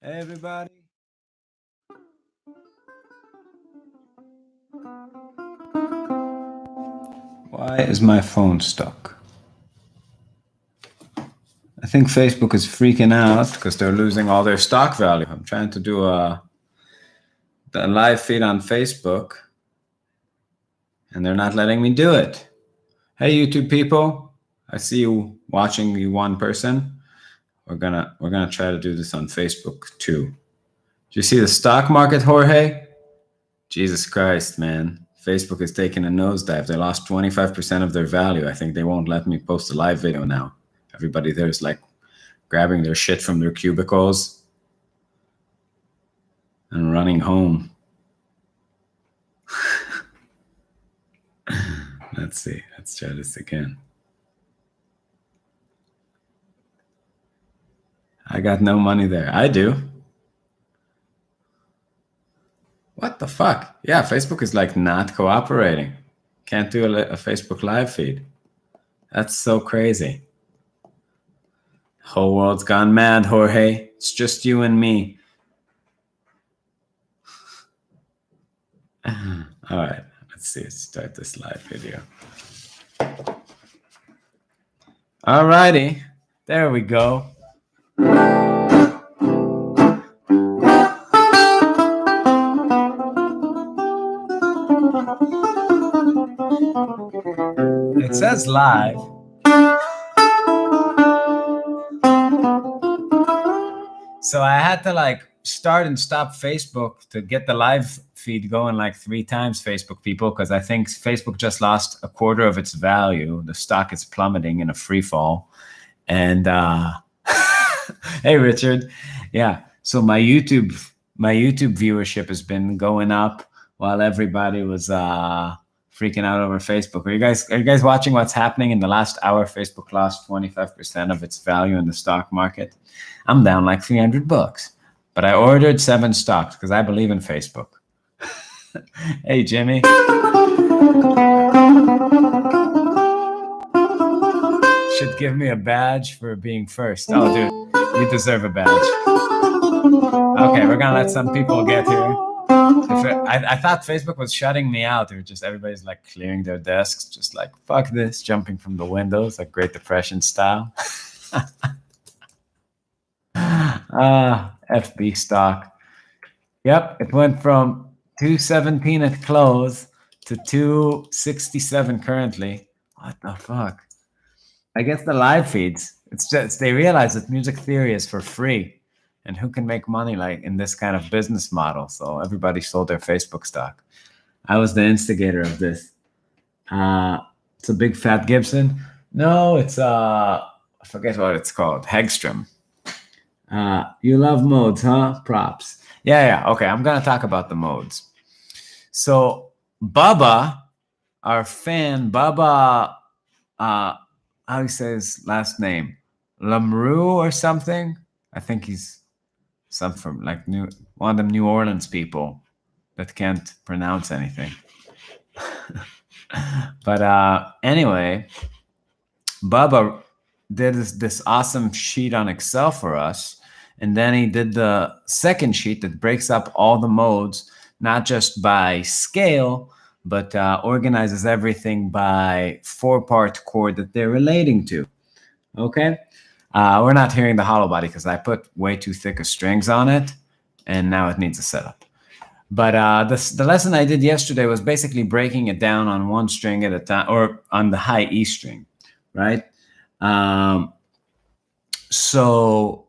Hey, everybody. Why is my phone stuck? I think Facebook is freaking out because they're losing all their stock value. I'm trying to do the live feed on Facebook, and they're not letting me do it. Hey, YouTube people, I see you watching, you one person. We're gonna try to do this on Facebook too. Do you see the stock market, Jorge? Jesus Christ, man. Facebook is taking a nosedive. They lost 25% of their value. I think they won't let me post a live video now. Everybody there's like grabbing their shit from their cubicles and running home. Let's see. Let's try this again. I got no money there. I do. What the fuck? Yeah, Facebook is like not cooperating. Can't do a Facebook live feed. That's so crazy. Whole world's gone mad, Jorge. It's just you and me. All right, let's see. Let's start this live video. All righty, there we go. It says live. So I had to like start and stop Facebook to get the live feed going like 3 times, Facebook people, because I think Facebook just lost a quarter of its value. The stock is plummeting in a free fall. And hey, Richard. Yeah. So my YouTube viewership has been going up while everybody was freaking out over Facebook. Are you guys watching what's happening in the last hour? Facebook lost 25% of its value in the stock market. I'm down like $300, but I ordered 7 stocks because I believe in Facebook. Hey, Jimmy. Should give me a badge for being first. Oh, dude, you deserve a badge. Okay, we're gonna let some people get here. I thought Facebook was shutting me out. They're just, everybody's like clearing their desks, just like, fuck this, jumping from the windows, like Great Depression style. FB stock. Yep, it went from 217 at close to 267 currently. What the fuck? I guess the live feeds, it's just, they realize that music theory is for free. And who can make money like in this kind of business model? So everybody sold their Facebook stock. I was the instigator of this. It's a big fat Gibson. No, it's I forget what it's called. Hegstrom. You love modes, huh? Props. Yeah. Okay, I'm gonna talk about the modes. So Bubba, our fan, Bubba, how do you say his last name? Lamrou or something? I think he's some from like one of them New Orleans people that can't pronounce anything. But anyway, Bubba did this awesome sheet on Excel for us. And then he did the second sheet that breaks up all the modes, not just by scale, but organizes everything by 4-part chord that they're relating to. Okay? We're not hearing the hollow body because I put way too thick of strings on it, and now it needs a setup. But the lesson I did yesterday was basically breaking it down on one string at a time, or on the high E string, right? So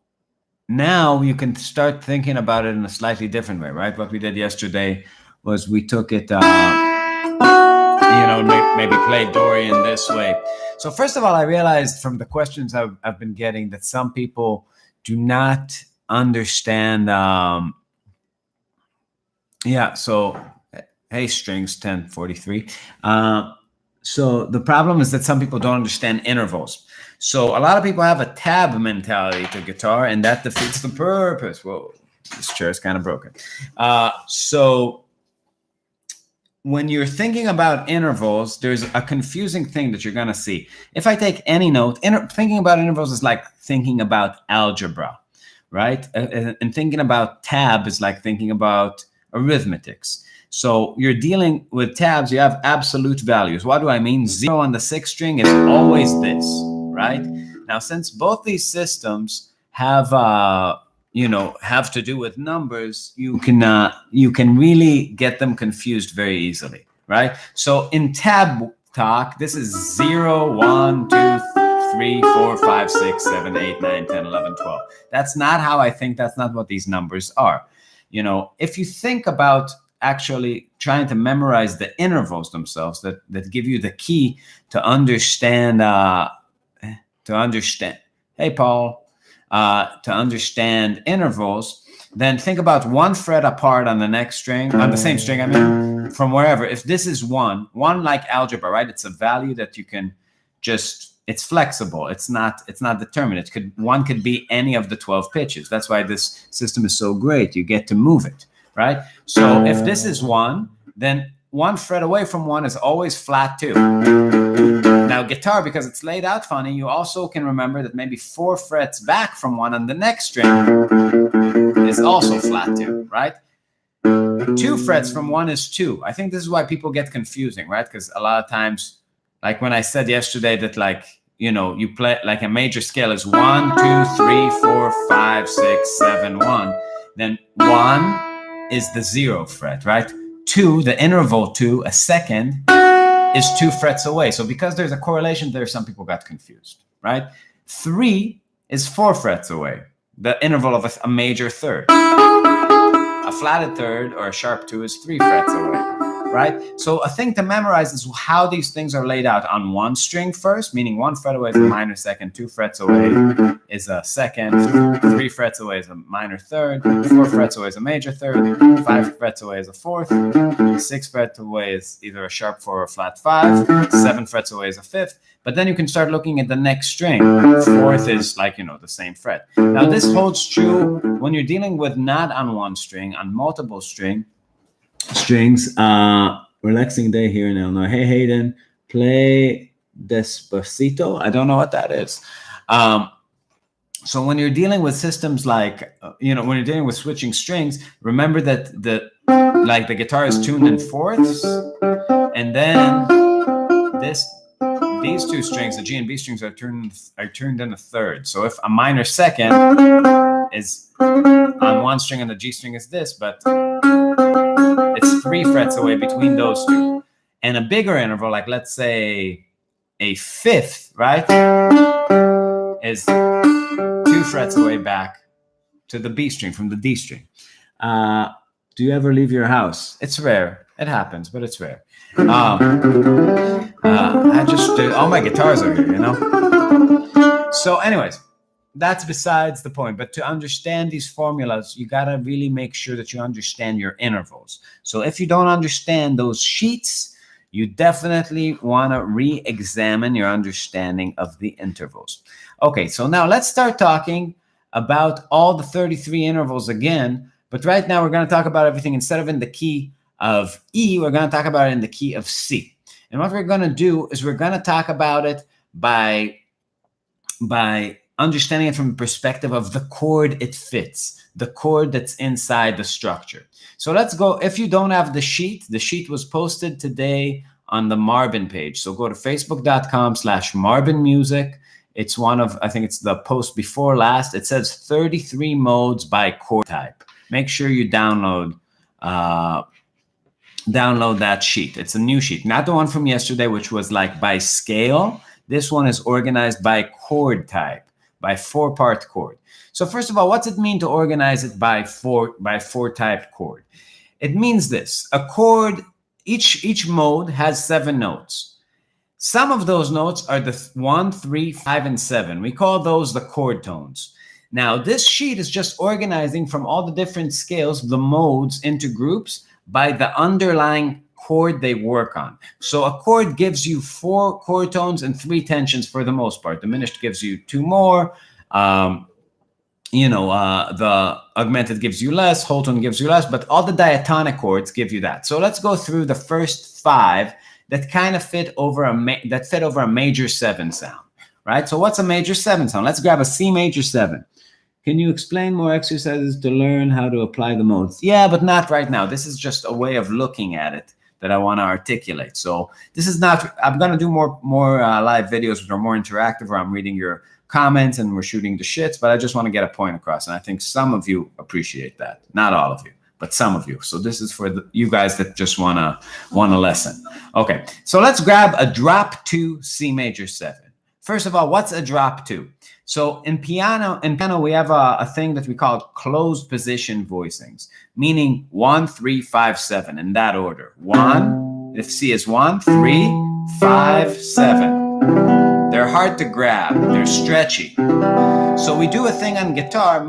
now you can start thinking about it in a slightly different way, right? What we did yesterday was we took it, maybe play Dorian this way. So first of all, I realized from the questions I've been getting that some people do not understand. So hey, strings 1043. So the problem is that some people don't understand intervals. So a lot of people have a tab mentality to guitar, and that defeats the purpose. Whoa, this chair is kind of broken. So when you're thinking about intervals, there's a confusing thing that you're going to see. If I take any note, thinking about intervals is like thinking about algebra. right? And thinking about tab is like thinking about arithmetics. So you're dealing with tabs, you have absolute values. What do I mean? 0 on the 6th string is always this, right? Now, since both these systems have have to do with numbers, you can really get them confused very easily, right? So in tab talk, this is 0, 1, 2, 3, 4, 5, 6, 7, 8, 9, 10, 11, 12. That's not how I think. That's not what these numbers are. If you think about actually trying to memorize the intervals themselves that give you the key to understand hey Paul, to understand intervals, then think about one fret apart on the next string, on the same string, I mean, from wherever. If this is one like algebra, right? It's a value that you can just, it's flexible. It's not determined. One could be any of the 12 pitches. That's why this system is so great. You get to move it, right? So if this is 1, then 1 fret away from 1 is always flat 2. Now guitar, because it's laid out funny, you also can remember that maybe 4 frets back from 1 on the next string is also flat 2, right? 2 frets from 1 is 2. I think this is why people get confusing, right? Because a lot of times, like when I said yesterday that you play like a major scale is 1, 2, 3, 4, 5, 6, 7, 1. Then 1 is the 0th fret, right? 2, the interval 2, a second, is 2 frets away. So because there's a correlation there, some people got confused, right? 3 is 4 frets away, the interval of a major third. A flatted third or a sharp 2 is 3 frets away, right? So a thing to memorize is how these things are laid out on 1 string first, meaning 1 fret away is a minor second, 2 frets away is a second, 3 frets away is a minor third, 4 frets away is a major third, 5 frets away is a fourth, 6 frets away is either a sharp 4 or a flat 5, 7 frets away is a fifth. But then you can start looking at the next string. 4th is like, the same fret. Now this holds true when you're dealing with not on 1 string, on multiple strings. Relaxing day here in Illinois. Hey Hayden, play Despacito. I don't know what that is. So when you're dealing with systems like, when you're dealing with switching strings, remember that the guitar is tuned in fourths, and then these 2 strings, the G and B strings, are tuned in a third. So if a minor second is on 1 string and the G string is this, but it's 3 frets away between those 2. And a bigger interval, like let's say a fifth, right, is 2 frets away back to the B string from the D string. Do you ever leave your house? It's rare. It happens, but it's rare. All my guitars are here, So anyways, that's besides the point. But to understand these formulas, you got to really make sure that you understand your intervals. So if you don't understand those sheets, you definitely want to re-examine your understanding of the intervals. Okay, so now let's start talking about all the 33 intervals again. But right now we're going to talk about everything instead of in the key of E, we're going to talk about it in the key of C. And what we're going to do is we're going to talk about it by understanding it from the perspective of the chord it fits, the chord that's inside the structure. So let's go. If you don't have the sheet was posted today on the Marbin page. So go to facebook.com/MarbinMusic. It's I think it's the post before last. It says 33 modes by chord type. Make sure you download that sheet. It's a new sheet, not the one from yesterday, which was like by scale. This one is organized by chord type, by 4-part chord. So first of all, what's it mean to organize it by 4-type chord? It means this: a chord, each mode has 7 notes. Some of those notes are the 1, 3, 5, and 7. We call those the chord tones. Now, this sheet is just organizing from all the different scales, the modes, into groups by the underlying chord they work on. So a chord gives you 4 chord tones and 3 tensions for the most part. Diminished gives you 2 more. The augmented gives you less, whole tone gives you less, but all the diatonic chords give you that. So let's go through the first 5 that kind of fit over a major 7 sound, right? So what's a major 7 sound? Let's grab a C major 7. Can you explain more exercises to learn how to apply the modes? Yeah, but not right now. This is just a way of looking at it that I want to articulate. So this is not, I'm going to do more live videos which are more interactive, where I'm reading your comments and we're shooting the shits, but I just want to get a point across. And I think some of you appreciate that. Not all of you, but some of you. So this is for you guys that just want a lesson. Okay, so let's grab a drop 2 C major 7. First of all, what's a drop 2? So in piano we have a thing that we call closed position voicings, meaning 1, 3, 5, 7 in that order. 1, if C is 1, 3, 5, 7. They're hard to grab. They're stretchy. So we do a thing on guitar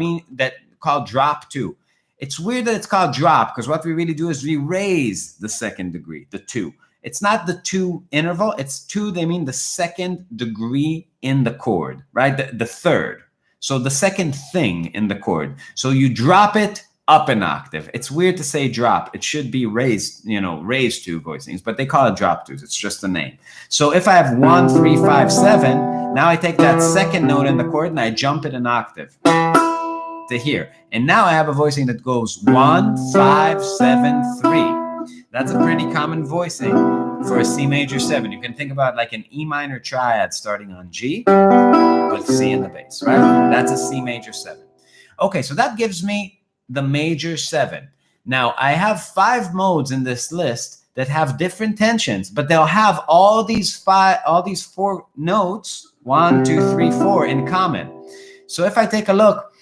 called drop 2. It's weird that it's called drop, because what we really do is we raise the second degree, the 2. It's not the 2 interval. It's 2. They mean the second degree in the chord, right? The third. So the second thing in the chord. So you drop it up an octave. It's weird to say drop. It should be raised, raised 2 voicings, but they call it drop 2s. It's just a name. So if I have 1, 3, 5, 7, now I take that second note in the chord and I jump it an octave to here. And now I have a voicing that goes 1, 5, 7, 3. That's a pretty common voicing for a C major 7. You can think about like an E minor triad starting on G with C in the bass, right? That's a C major 7. Okay, so that gives me the major 7. Now, I have 5 modes in this list that have different tensions, but they'll have all these 4 notes, 1, 2, 3, 4 in common. So if I take a look,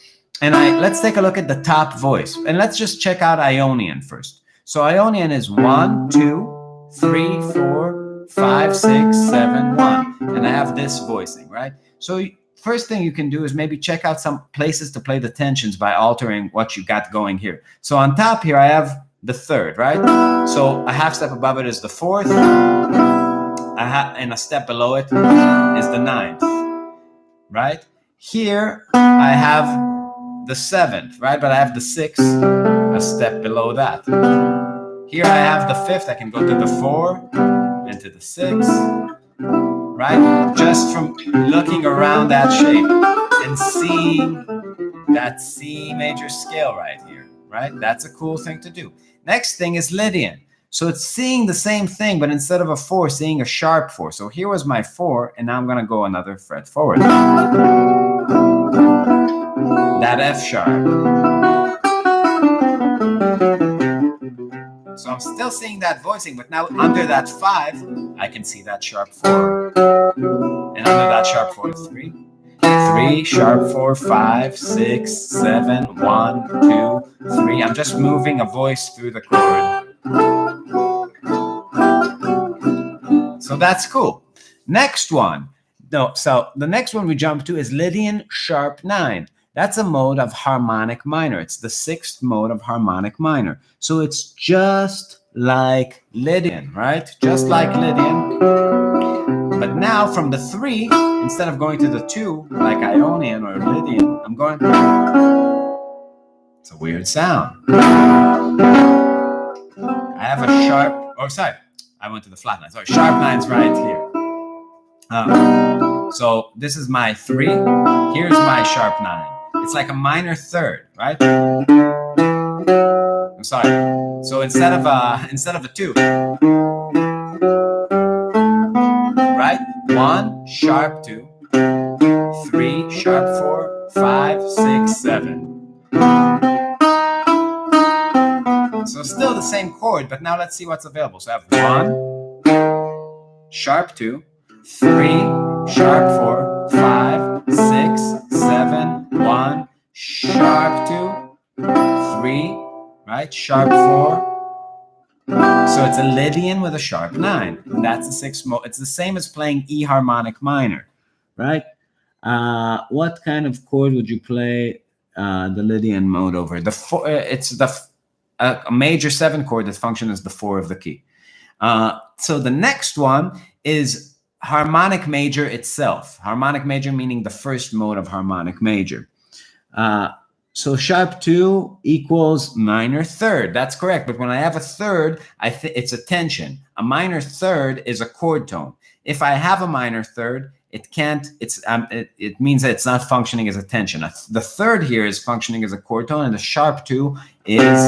and let's take a look at the top voice, and let's just check out Ionian first. So Ionian is 1, 2, 3, 4, 5, 6, 7, 1. And I have this voicing, right? So first thing you can do is maybe check out some places to play the tensions by altering what you got going here. So on top here, I have the 3rd, right? So a half step above it is the 4th. And a step below it is the 9th, right? Here, I have the 7th, right? But I have the 6th, a step below that. Here I have the 5th. I can go to the 4 and to the 6, right? Just from looking around that shape and seeing that C major scale right here, right? That's a cool thing to do. Next thing is Lydian. So it's seeing the same thing, but instead of a 4, seeing a sharp 4. So here was my 4, and now I'm going to go another fret forward. That F sharp. So I'm still seeing that voicing, but now under that 5, I can see that sharp 4. And under that sharp 4, 3. 3, sharp 4, 5, 6, 7, 1, 2, 3. I'm just moving a voice through the chord. So that's cool. Next one. So the next one we jump to is Lydian sharp 9. That's a mode of harmonic minor. It's the 6th mode of harmonic minor. So it's just like Lydian, right? Just like Lydian. But now from the 3, instead of going to the 2, like Ionian or Lydian, I'm going... It's a weird sound. I have a sharp... Oh, sorry. I went to the flat 9. Sorry, sharp 9's right here. So this is my 3. Here's my sharp 9. It's like a minor 3rd, right? I'm sorry. So instead of a 2, right? 1 sharp 2, 3 sharp 4, 5, 6, 7. So still the same chord, but now let's see what's available. So I have 1 sharp 2, 3 sharp 4, 5, 6, 7, 1 sharp 2, 3, right? Sharp 4. So it's a Lydian with a sharp 9. And that's the 6th mode. It's the same as playing E harmonic minor, right? What kind of chord would you play the Lydian mode over? The 4. It's a major 7 chord that functions as the 4 of the key. So the next one is harmonic major itself. Harmonic major meaning the 1st mode of harmonic major. So sharp 2 equals minor 3rd. That's correct. But when I have a 3rd, it's a tension. A minor 3rd is a chord tone. If I have a minor 3rd, it can't, it means that it's not functioning as a tension. The third here is functioning as a chord tone, and the sharp 2 is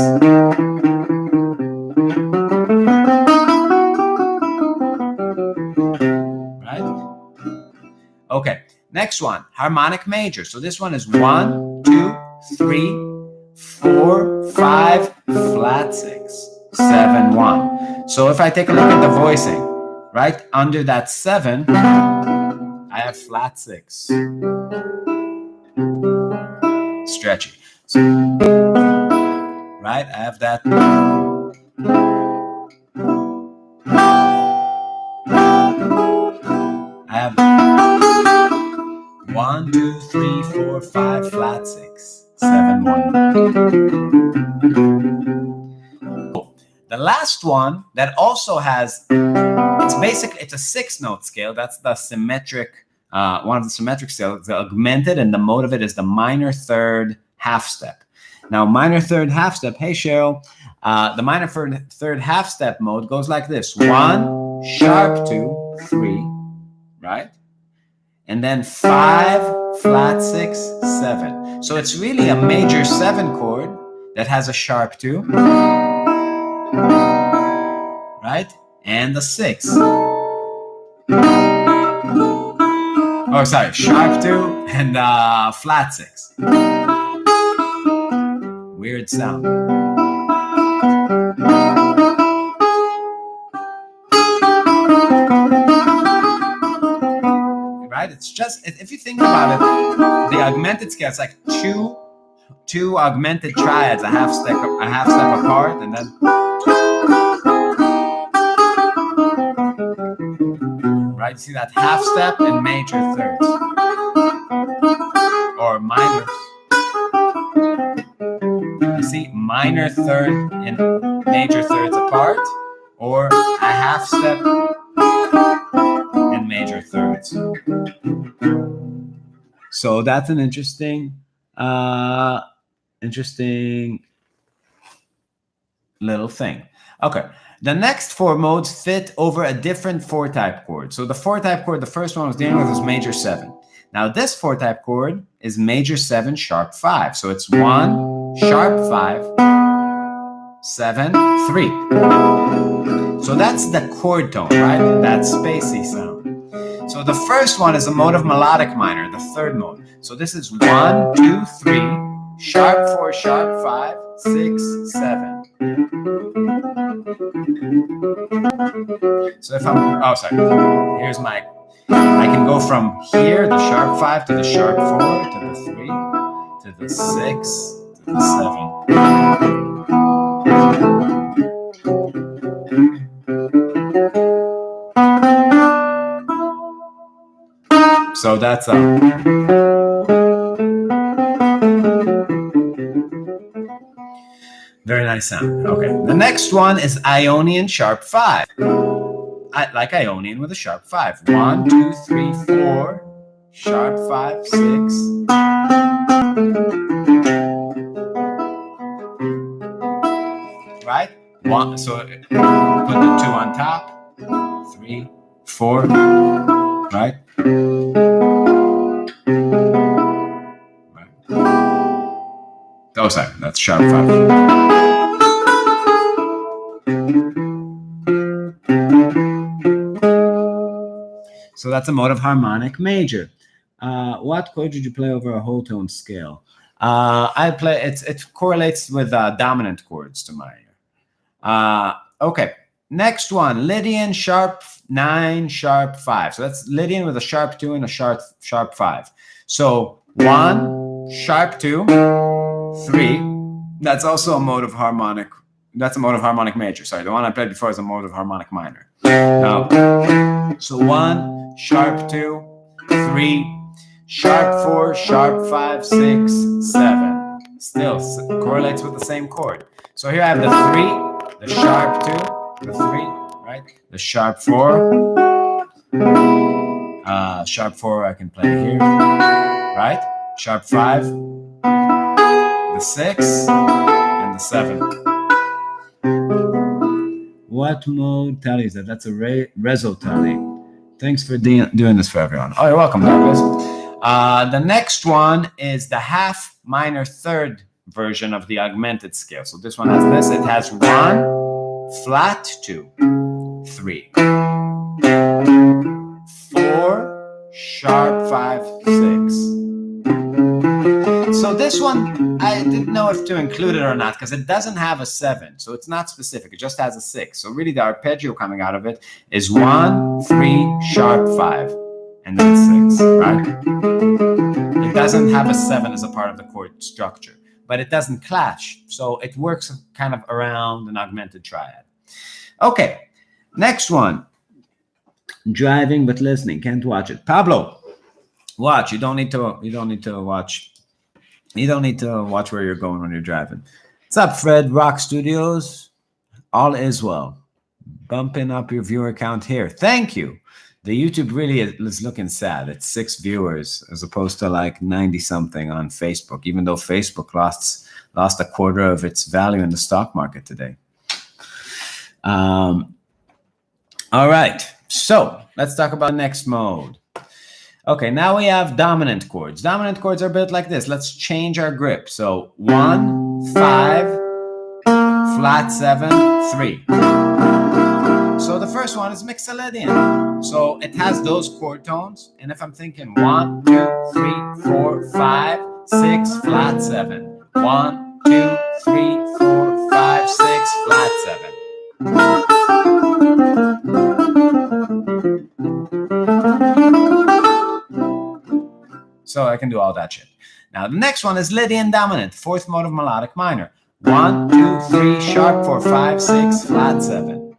right. Okay, next one, harmonic major. So this one is 1, 2, 3, 4, 5, flat 6, 7, 1. So if I take a look at the voicing, right under that 7, I have flat 6, stretchy. So, right, I have that. I have 1, 2, 3, 4, 5, flat 6, 7, 1. The last one that also has, it's a 6-note scale. That's the symmetric, one of the symmetric scales, the augmented, and the mode of it is the minor third half step. Now, minor third half step, hey Cheryl, the minor third half step mode goes like this: 1, sharp 2, 3, right? And then 5, flat 6, 7. So it's really a major 7 chord that has a sharp 2, right? And the 6. Oh, sorry, sharp 2 and flat 6. Weird sound. Right? It's just, if you think about it, the augmented scale, it's like two augmented triads, a half step apart, and then right? See that half step in major thirds or minor. You see minor third in major thirds apart, or a half step in major thirds. So that's an interesting little thing. Okay. The next 4 modes fit over a different 4-type chord. So the 4-type chord, the first one I was dealing with was major 7. Now this 4-type chord is major 7, sharp 5. So it's 1, sharp 5, 7, 3. So that's the chord tone, right? That spacey sound. So the first one is a mode of melodic minor, the third mode. So this is 1, 2, 3, sharp 4, sharp 5, 6, 7. So if I'm, oh, sorry, here's my, I can go from here, the sharp 5, to the sharp 4, to the 3, to the 6, to the 7. So that's very nice sound. Okay, the next one is Ionian sharp 5. Like Ionian with a sharp 5. 1, 2, 3, 4, sharp 5, 6. Right? 1. So put the 2 on top. 3, 4. Right? Oh, sorry, that's sharp 5. So that's a mode of harmonic major. What chord did you play over a whole tone scale? I play, it correlates with dominant chords to my ear. Okay, next one, Lydian sharp 9, sharp 5. So that's Lydian with a sharp 2 and a sharp 5. So 1, sharp 2, 3. That's also a mode of harmonic. That's a mode of harmonic major. Sorry, the one I played before is a mode of harmonic minor. So 1, sharp 2, 3, sharp 4, sharp 5, 6, 7. Still correlates with the same chord. So here I have the 3, the sharp 2, the 3, right? The sharp 4. Sharp 4 I can play here, right? Sharp 5, the 6, and the 7. What mode tally is that? That's a reso tally. Thanks for doing this for everyone. Oh, you're welcome, Douglas. The next one is the half minor third version of the augmented scale. So this one has this. It has 1, flat 2, 3, 4, sharp 5, 6. So this one, I didn't know if to include it or not because it doesn't have a 7. So it's not specific. It just has a 6. So really the arpeggio coming out of it is 1, 3, sharp 5, and then 6, right? It doesn't have a 7 as a part of the chord structure, but it doesn't clash. So it works kind of around an augmented triad. Okay, next one. Driving but listening, can't watch it. Pablo, watch. You don't need to watch. You don't need to watch where you're going when you're driving. What's up, Fred? Rock Studios. All is well. Bumping up your viewer count here. Thank you. The YouTube really is looking sad. It's 6 viewers as opposed to like 90 something on Facebook, even though Facebook lost a quarter of its value in the stock market today. All right. So let's talk about the next mode. Okay, now we have dominant chords. Dominant chords are built like this. Let's change our grip. So 1, 5, flat 7, 3. So the first one is Mixolydian. So it has those chord tones. And if I'm thinking 1, 2, 3, 4, 5, 6, flat 7. 1, 2, 3, 4, 5, 6, flat 7. So I can do all that shit. Now the next one is Lydian dominant, 4th mode of melodic minor. 1, 2, 3, sharp 4, 5, 6, flat 7.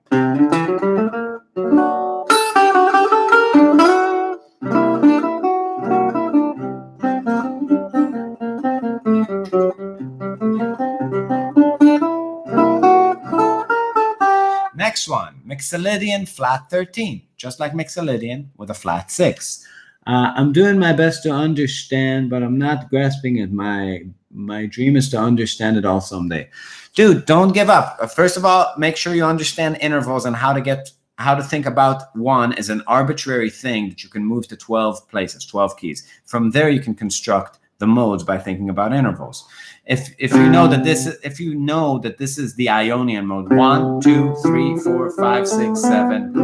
Next one, Mixolydian flat 13, just like Mixolydian with a flat 6. I'm doing my best to understand, but I'm not grasping it. My dream is to understand it all someday. Dude, don't give up. First of all, make sure you understand intervals and how to think about 1 as an arbitrary thing that you can move to 12 places, 12 keys. From there, you can construct the modes by thinking about intervals. If you know that this is the Ionian mode, 1, 2, 3, 4, 5, 6, 7,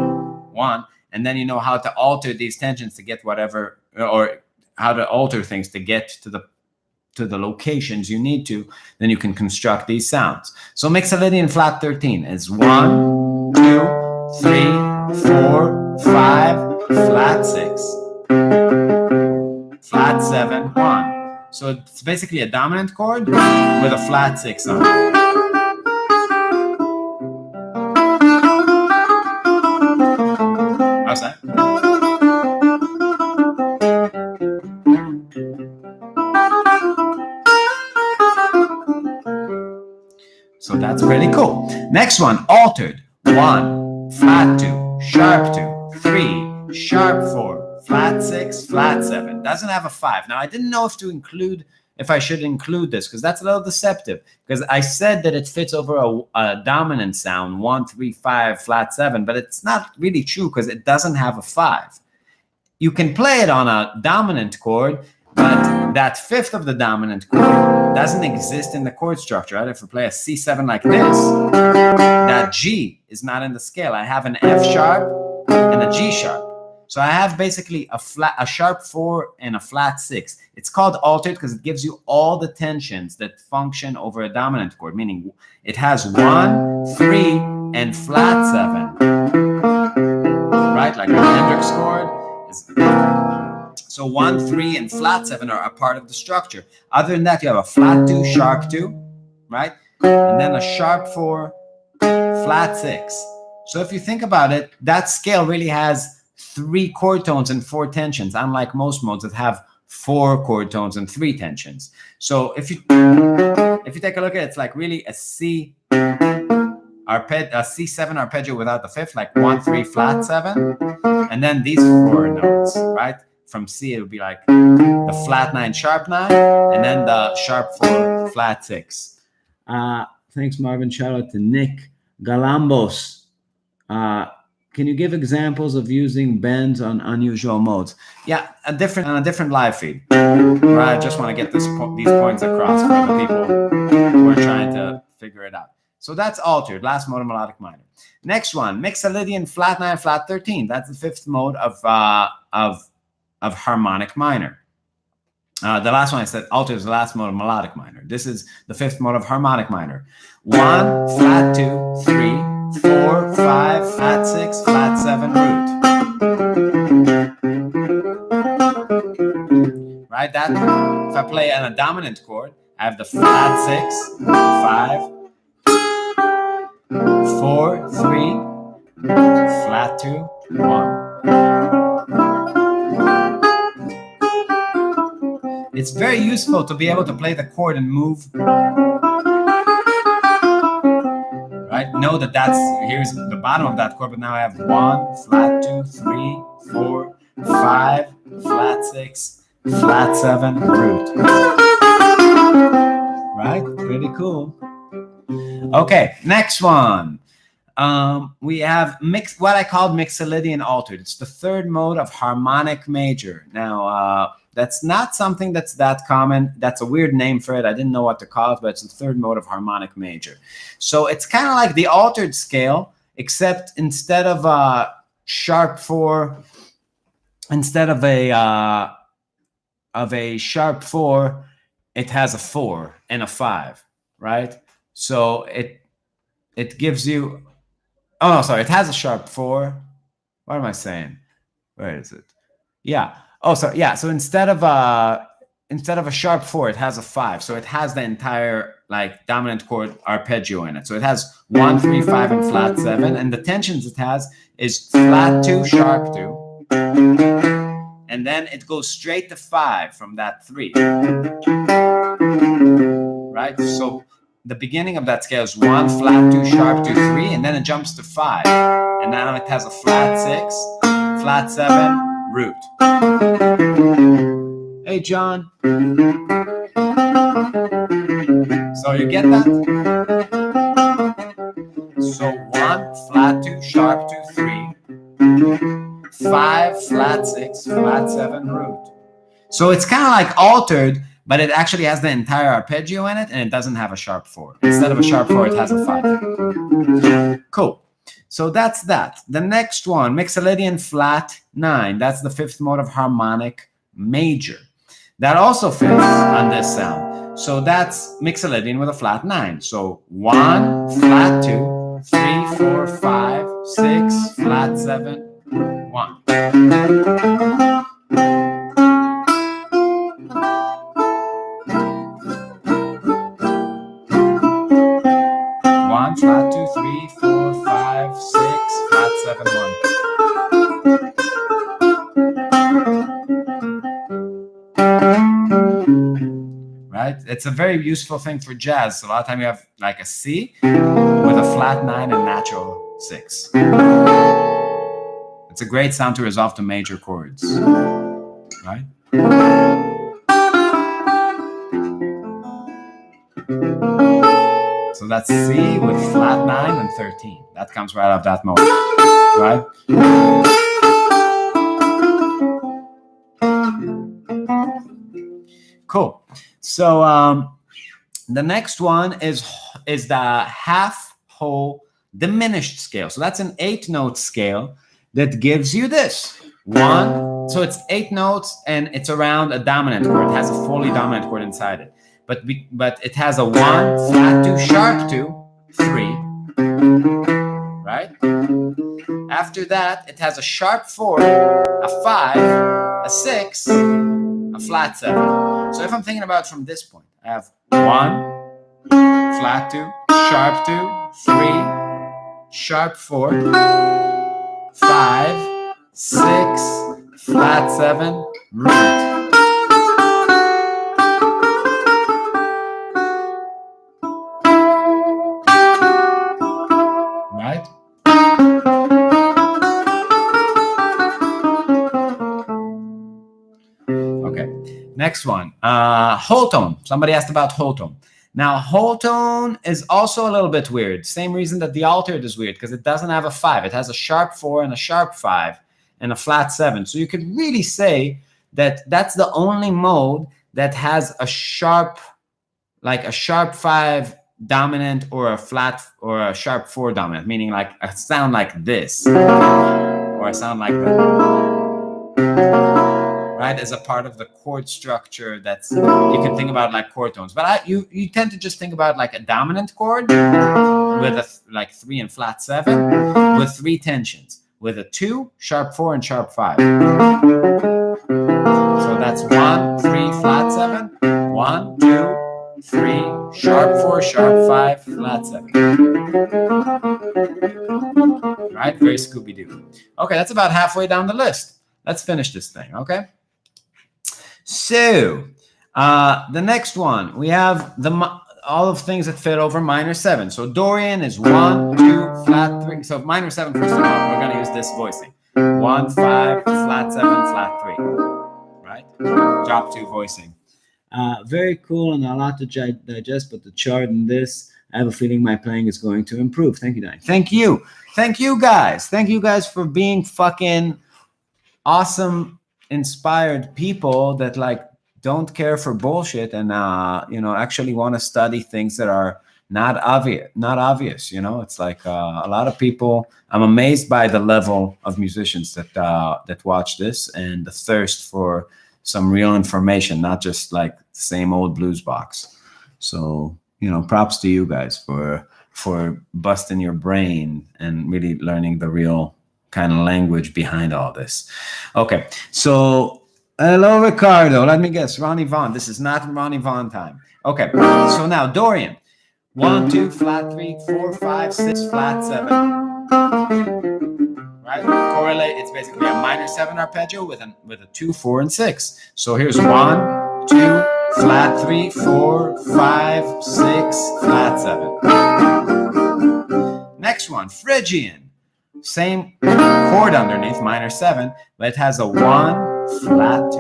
1. And then you know how to alter these tensions to get whatever, or how to alter things to get to the locations you need to, then you can construct these sounds. So Mixolydian flat 13 is 1, 2, 3, 4, 5, flat 6, flat 7, 1. So it's basically a dominant chord with a flat 6 on it. How's that? So that's pretty cool. Next one, altered. 1, flat 2, sharp 2, 3, sharp 4, flat 6, flat 7. Doesn't have a 5. Now, I didn't know if I should include this, because that's a little deceptive. Because I said that it fits over a dominant sound, 1, 3, 5, flat 7, but it's not really true because it doesn't have a 5. You can play it on a dominant chord, but that 5th of the dominant chord doesn't exist in the chord structure. Right? If I play a C7 like this, that G is not in the scale. I have an F sharp and a G sharp. So I have basically a sharp 4 and a flat 6. It's called altered because it gives you all the tensions that function over a dominant chord, meaning it has 1, 3, and flat 7. Right? Like a Hendrix chord. So 1, 3, and flat 7 are a part of the structure. Other than that, you have a flat 2, sharp 2, right? And then a sharp 4, flat 6. So if you think about it, that scale really has 3 chord tones and 4 tensions, unlike most modes that have 4 chord tones and 3 tensions. So if you take a look at it, it's like really a C7 arpeggio without the 5th, like 1, 3, flat 7, and then these 4 notes, right? From C, it would be like the flat 9, sharp 9, and then the sharp 4, flat 6. Thanks, Marvin. Shout out to Nick Galambos. can you give examples of using bends on unusual modes? Yeah, on a different live feed. Right, I just want to get these points across for the people who are trying to figure it out. So that's altered, last mode of melodic minor. Next one, Mixolydian flat 9, flat 13. That's the fifth mode of harmonic minor. The last one I said altered is the last mode of melodic minor. This is the fifth mode of harmonic minor. 1, flat 2, 3, 4, 5, flat 6, flat 7, root. Right? That if I play on a dominant chord, I have the flat 6, 5, 4, 3, flat 2, 1. It's very useful to be able to play the chord and move. Right? Know that here's the bottom of that chord, but now I have 1, flat 2, 3, 4, 5, flat 6, flat 7, root. Right? Pretty cool. Okay, next one. We have what I called Mixolydian altered. It's the third mode of harmonic major. Now, that's not something that's that common. That's a weird name for it. I didn't know what to call it, but it's the third mode of harmonic major. So it's kind of like the altered scale, except instead of a sharp 4, instead of a sharp 4, it has a 4 and a 5, right? So it gives you. Oh no, sorry. It has a sharp 4. What am I saying? Where is it? Yeah. Oh, sorry. Yeah. So instead of a sharp 4, it has a 5. So it has the entire like dominant chord arpeggio in it. So it has 1, 3, 5, and flat 7, and the tensions it has is flat 2, sharp 2, and then it goes straight to 5 from that 3. Right. So the beginning of that scale is 1, flat 2, sharp 2, 3, and then it jumps to 5. And now it has a flat 6, flat 7, root. Hey, John. So you get that? So 1, flat 2, sharp 2, 3, 5, flat 6, flat 7, root. So it's kind of like altered, but it actually has the entire arpeggio in it, and it doesn't have a sharp 4. Instead of a sharp 4, it has a 5. Cool. So that's that. The next one, Mixolydian flat 9. That's the fifth mode of harmonic major. That also fits on this sound. So that's Mixolydian with a flat 9. So 1, flat 2, 3, 4, 5, 6, flat 7, 1. Flat 2, 3, 4, 5, 6, flat 7, 1. Right? It's a very useful thing for jazz. So a lot of time you have like a C with a flat 9 and natural 6. It's a great sound to resolve to major chords. Right? So that's C with flat 9 and 13. That comes right off that mode, right? Cool. So the next one is the half whole diminished scale. So that's an 8-note scale that gives you this. 1. So it's 8 notes and it's around a dominant chord. It has a fully dominant chord inside it. But it has a 1, flat 2, sharp 2, 3, right? After that, it has a sharp 4, a 5, a 6, a flat 7. So if I'm thinking about from this point, I have 1, flat 2, sharp 2, 3, sharp 4, 5, 6, flat 7, root. Next one, whole tone. Somebody asked about whole tone. Now, whole tone is also a little bit weird. Same reason that the altered is weird, because it doesn't have a 5. It has a sharp 4 and a sharp 5 and a flat 7. So you could really say that that's the only mode that has a sharp, like a sharp 5 dominant or a flat or a sharp 4 dominant, meaning like a sound like this or a sound like that. Right, as a part of the chord structure. That's, you can think about like chord tones, but you tend to just think about like a dominant chord with a like 3 and flat 7 with 3 tensions, with a 2, sharp 4, and sharp 5. So that's 1, 3, flat 7, 1, 2, 3, sharp 4, sharp 5, flat 7. Right, very Scooby-Doo. Okay, that's about halfway down the list. Let's finish this thing, okay? So the next one, we have all of things that fit over minor 7. So Dorian is 1, 2, flat 3. So minor 7, first of all, we're going to use this voicing. 1, 5, flat 7, flat 3. Right? Drop 2 voicing. Very cool and a lot to digest, but the chart in this, I have a feeling my playing is going to improve. Thank you, Danny. Thank you. Thank you, guys. Thank you, guys, for being fucking awesome, inspired people that like don't care for bullshit and you know, actually want to study things that are not obvious. You know, it's like a lot of people. I'm amazed by the level of musicians that watch this and the thirst for some real information, not just like the same old blues box. So, you know, props to you guys for busting your brain and really learning the real kind of language behind all this. Okay, so hello, Ricardo. Let me guess, Ronnie Vaughan. This is not Ronnie Vaughan time. Okay, so now Dorian. 1, 2, flat 3, 4, 5, 6, flat 7. Right? Correlate. It's basically a minor 7 arpeggio with a 2, 4, and 6. So here's 1, 2, flat 3, 4, 5, 6, flat 7. Next one, Phrygian. Same chord underneath, minor 7, but it has a 1, flat 2,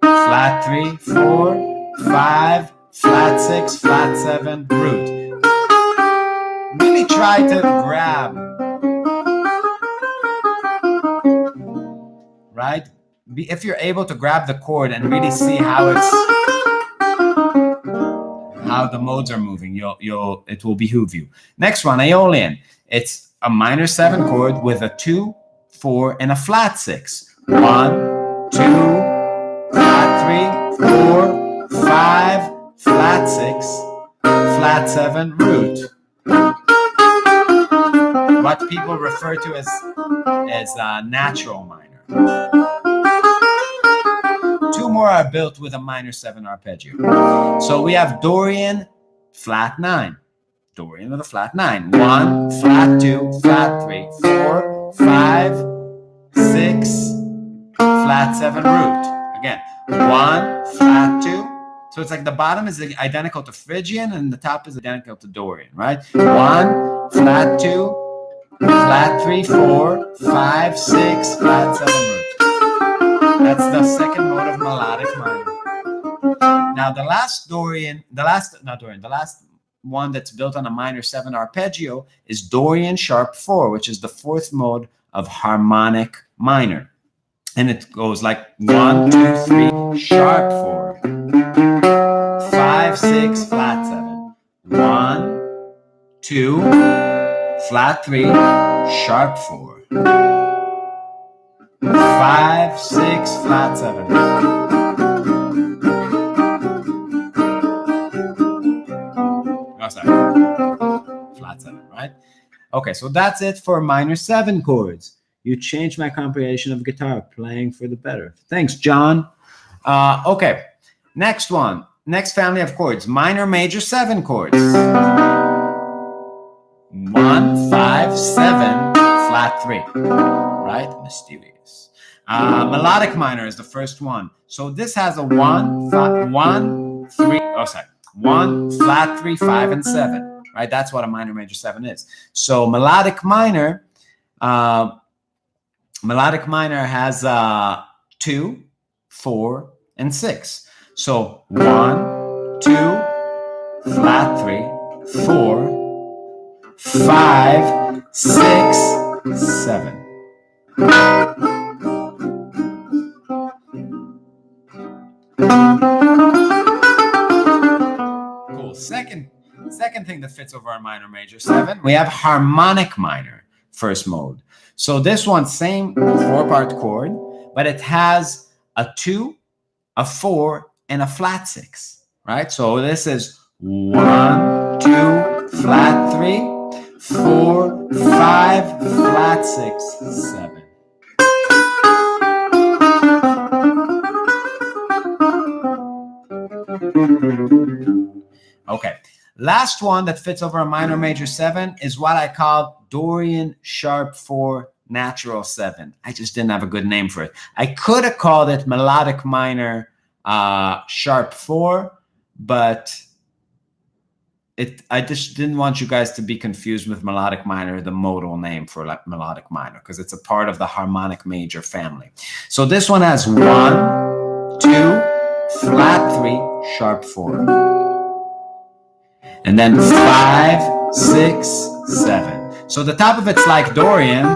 flat 3, 4, 5, flat 6, flat 7, root. Really try to grab, right? If you're able to grab the chord and really see how the modes are moving, it will behoove you. Next one, Aeolian. It's a minor 7 chord with a 2, 4, and a flat 6. 1, 2, flat 3, 4, 5, flat 6, flat 7, root. What people refer to as natural minor. 2 more are built with a minor 7 arpeggio. So we have Dorian, flat 9. Dorian with a flat 9. 1, flat 2, flat 3, 4, 5, 6, flat 7, root. Again, 1, flat 2. So it's like the bottom is identical to Phrygian and the top is identical to Dorian, right? 1, flat 2, flat 3, 4, 5, 6, flat 7, root. That's the second mode of melodic minor. Now the last one that's built on a minor 7 arpeggio is Dorian sharp 4, which is the 4th mode of harmonic minor. And it goes like 1, 2, 3, sharp 4, 5, 6, flat 7, 1, 2, flat 3, sharp 4, 5, 6, flat 7. Oh, sorry. Flat 7, right? Okay, so that's it for minor 7 chords. You changed my comprehension of guitar playing for the better. Thanks, John. Okay, next one. Next family of chords, minor major 7 chords. 1, 5, 7, flat 3. Right? Mysterious. Melodic minor is the first one. So this has a 1, 5, 1, 3, 1, flat 3, 5, and 7. Right? That's what a minor major 7 is. So melodic minor has 2, 4, and 6. So 1, 2, flat 3, 4, 5, 6, 7. Cool. Second thing that fits over our minor major 7, we have harmonic minor, first mode. So this one, same 4-part chord, but it has a 2, a 4, and a flat 6, right? So this is 1, 2, flat 3, 4, 5, flat 6, 7. Okay, last one that fits over a minor major 7 is what I call Dorian sharp 4 natural 7. I just didn't have a good name for it. I could have called it melodic minor sharp 4, but I just didn't want you guys to be confused with melodic minor, the modal name for like melodic minor, because it's a part of the harmonic major family. So this one has 1, 2, flat 3, sharp 4. And then 5, 6, 7. So the top of it's like Dorian,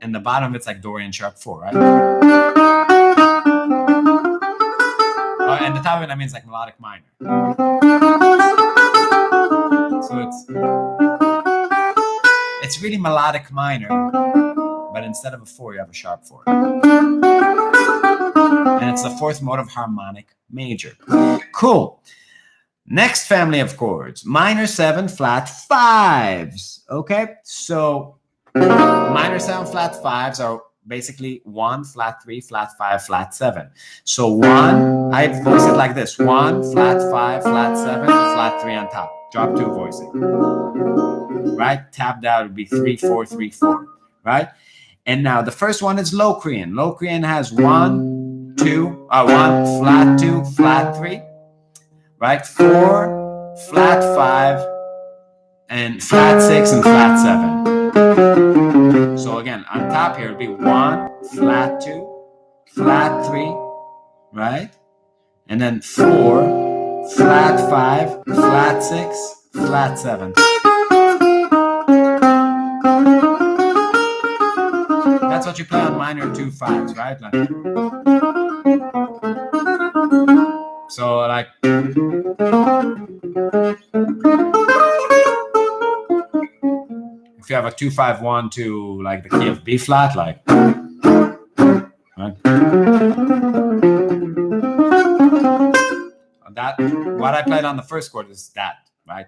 and the bottom of it's like Dorian sharp 4, right? Oh, and the top of it, that means like melodic minor. So it's really melodic minor, but instead of a 4, you have a sharp 4. And it's the 4th mode of harmonic major. Cool. Next family of chords, minor 7 flat 5s. Okay, so minor 7 flat 5s are basically 1, flat 3, flat 5, flat 7. So 1, I voice it like this: 1, flat 5, flat 7, flat 3 on top. Drop 2 voicing. Right? Tapped out would be 3, 4, 3, 4. Right? And now the first one is Locrian. Locrian has 1, 2, 1, flat 2, flat 3. Right? 4, flat 5, and flat 6 and flat 7. So again, on top here it'd be 1, flat 2, flat 3, right? And then 4, flat 5, flat 6, flat 7. That's what you play on minor 2 5s, right? Like, so like, if you have a 2 5 1 to like the key of B flat, like, right? That, what I played on the first chord is that, right?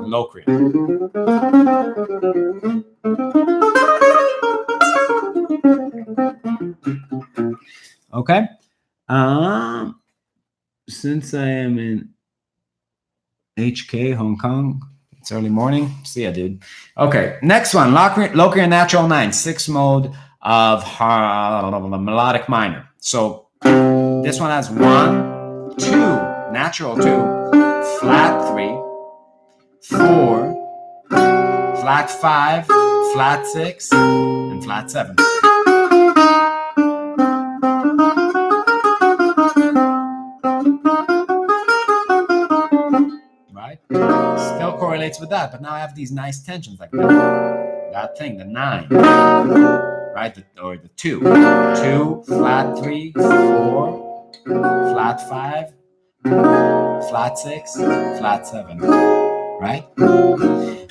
Locrian. Okay. Since I am in HK, Hong Kong, it's early morning. See ya, dude. Okay, next one, Locrian natural 9, 6 mode of melodic minor. So this one has 1, 2, natural 2, flat 3, 4, flat 5, flat 6, and flat 7. Right? Still correlates with that, but now I have these nice tensions like that thing, the 9. Right? Or the 2. 2, flat 3, 4, flat 5, flat 6, flat 7. Right?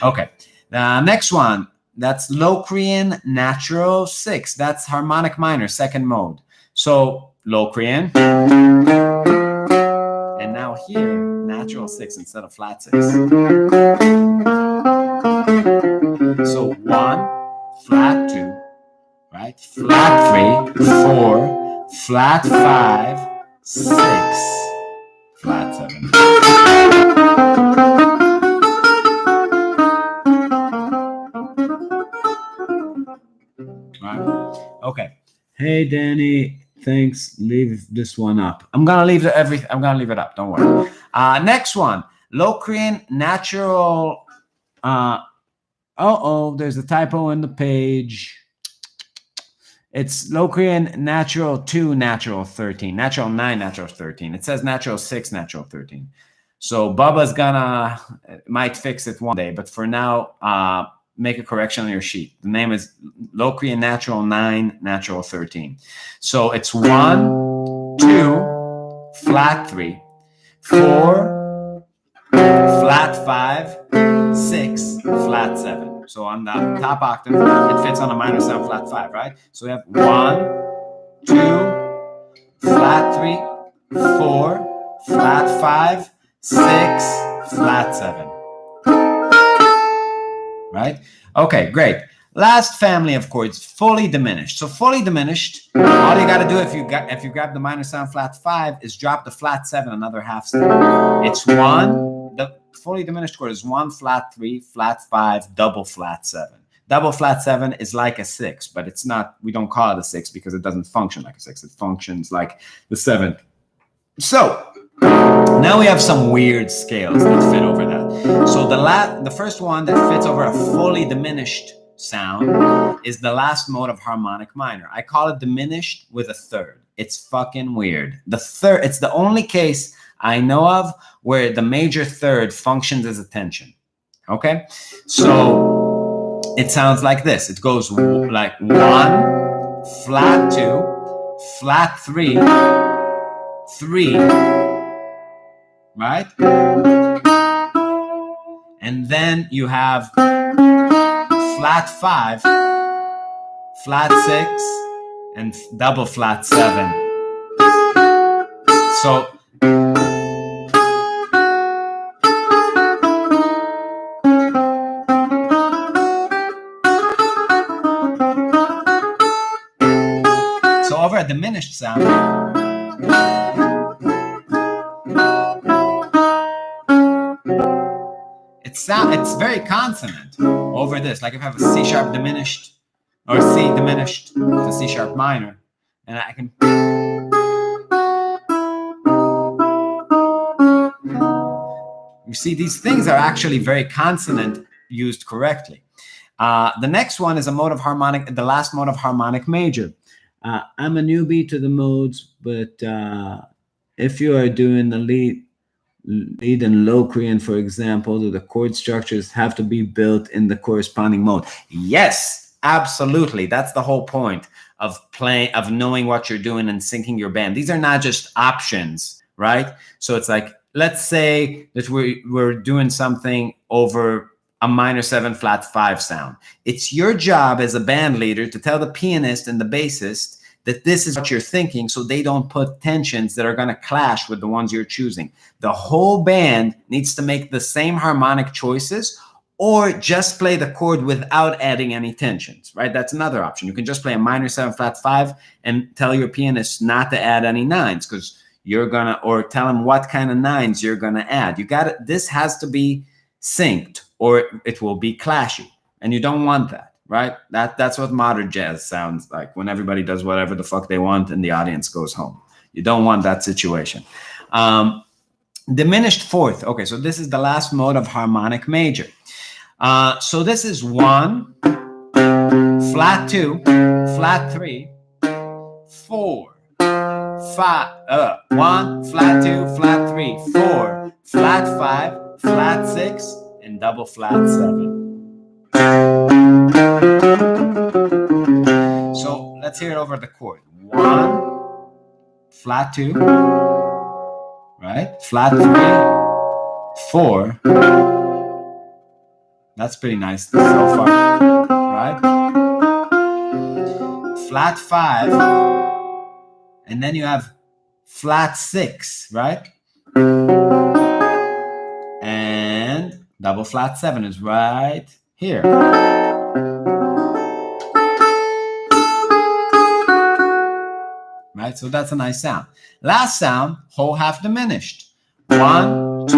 Okay. The next one, that's Locrian natural 6. That's harmonic minor, 2nd mode. So Locrian. And now here, natural 6 instead of flat 6. So 1, flat 2, right? Flat 3, 4, flat 5, 6, flat 7. Right? Okay. Hey, Danny. Thanks. Leave this one up. I'm gonna leave it up. Don't worry. Next one, Locrian natural. There's a typo in the page. It's Locrian natural 2, natural 13, natural 9, natural 13. It says natural 6, natural 13. So Bubba's might fix it one day, but for now, make a correction on your sheet. The name is Locrian natural 9, natural 13. So it's 1, 2, flat 3, 4, flat 5, 6, flat 7. So on the top octave, it fits on a minor 7, flat 5, right? So we have 1, 2, flat 3, 4, flat 5, 6, flat 7. Right? Okay, great. Last family of chords, fully diminished. So fully diminished, all you got to do if you grab the minor 7, flat 5 is drop the flat 7 another half step. It's 1. The fully diminished chord is 1, flat 3, flat 5, double flat 7. Double flat 7 is like a 6, but it's not, we don't call it a 6 because it doesn't function like a 6. It functions like the 7th. So now we have some weird scales that fit over that. So the first one that fits over a fully diminished sound is the last mode of harmonic minor. I call it diminished with a third. It's fucking weird. It's the only case I know of where the major third functions as a tension. Okay? So it sounds like this. It goes like 1, flat 2, flat 3, 3, right? And then you have flat 5, flat 6, and double flat 7. So over a diminished sound, it's very consonant over this. Like if I have a C sharp diminished or C diminished to C sharp minor, and I can. You see, these things are actually very consonant used correctly. The next one is a mode of harmonic, the last mode of harmonic major. I'm a newbie to the modes, but if you are doing the lead and Locrian, for example, do the chord structures have to be built in the corresponding mode? Yes, absolutely. That's the whole point of playing, of knowing what you're doing and syncing your band. These are not just options, right? So it's like, let's say that we're doing something over a minor 7 flat 5 sound. It's your job as a band leader to tell the pianist and the bassist that this is what you're thinking, so they don't put tensions that are going to clash with the ones you're choosing. The whole band needs to make the same harmonic choices, or just play the chord without adding any tensions, right? That's another option. You can just play a minor 7 flat 5 and tell your pianist not to add any 9s, because you're gonna, or tell him what kind of 9s you're gonna add. You got it. This has to be synced, or it will be clashy, and you don't want that. Right? That's what modern jazz sounds like, when everybody does whatever the fuck they want and the audience goes home. You don't want that situation. Diminished fourth. Okay, so this is the last mode of harmonic major. So this is 1, flat 2, flat 3, 4, 5, 1, flat 2, flat 3, 4, flat 5, flat 6, and double flat 7. So let's hear it over the chord. 1, flat 2, right? Flat 3, 4. That's pretty nice so far, right? Flat 5, and then you have flat 6, right? And double flat 7 is right here. Right, so that's a nice sound. Last sound, whole half diminished. 1, 2,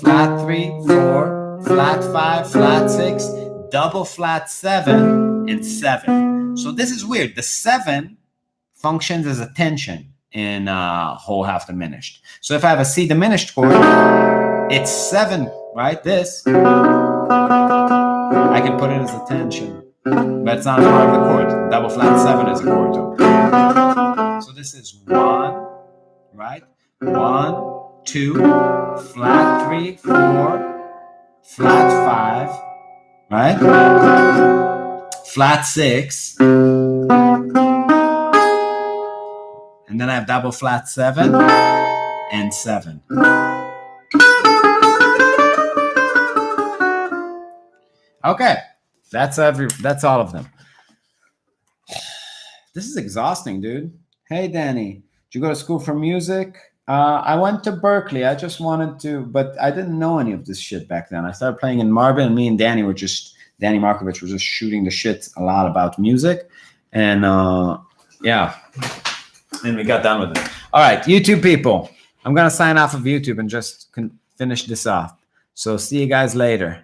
flat 3, 4, flat 5, flat 6, double flat 7, and 7. So this is weird. The 7 functions as a tension in whole half diminished. So if I have a C diminished chord, it's 7, right? This, I can put it as a tension. but it's not a part of the chord. Double flat 7 is a chord too. So this is 1, right? 1, 2, flat 3, 4, flat 5, right? Flat 6, and then I have double flat 7 and 7. Okay, that's all of them. This is exhausting, dude. Hey, Danny, did you go to school for music? I went to Berkeley. I just wanted to, but I didn't know any of this shit back then. I started playing in Marvin, and me and Danny Markovich were just shooting the shit a lot about music. And yeah, and we got done with it. All right, YouTube people, I'm going to sign off of YouTube and just finish this off. So see you guys later.